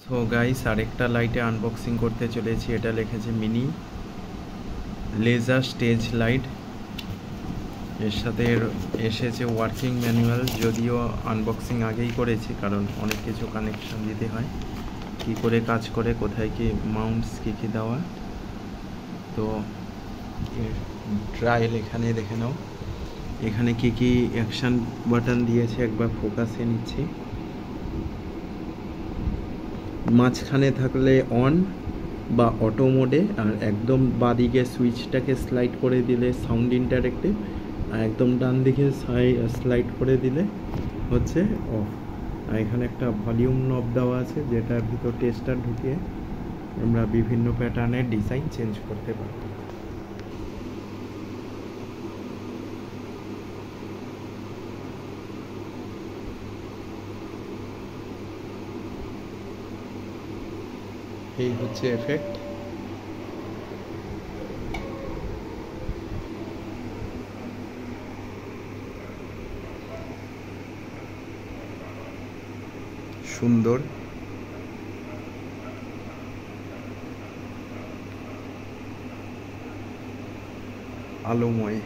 So guys, আরেকটা লাইটে unboxing করতে চলেছি। এটা লিখেছে মিনি লেজার স্টেজ লাইট। এর সাথে এসেছে ওয়ার্কিং ম্যানুয়াল, যদিও আনবক্সিং আগেই করেছি কারণ অনেক কিছু কানেকশন দিতে হয়, কি করে কাজ করে, কোথায় কি মাউন্টস কী কী দেওয়া। তো এর ট্রায়াল এখানে দেখে নাও। এখানে কি কি অ্যাকশন বাটন দিয়েছে একবার ফোকাসে নিচ্ছি। মাঝখানে থাকলে অন বা অটো মোডে, আর একদম বাঁদিকে সুইচটাকে স্লাইড করে দিলে সাউন্ড ইন্টারেক্টিভ, আর একদম ডান দিকে স্লাইড করে দিলে হচ্ছে অফ। আর এখানে একটা ভলিউম নব দেওয়া আছে, যেটার ভিতর টেস্টার ঢুকিয়ে আমরা বিভিন্ন প্যাটার্নের ডিজাইন চেঞ্জ করতে পারি। এই হচ্ছে এফেক্ট। সুন্দর, আলোময়।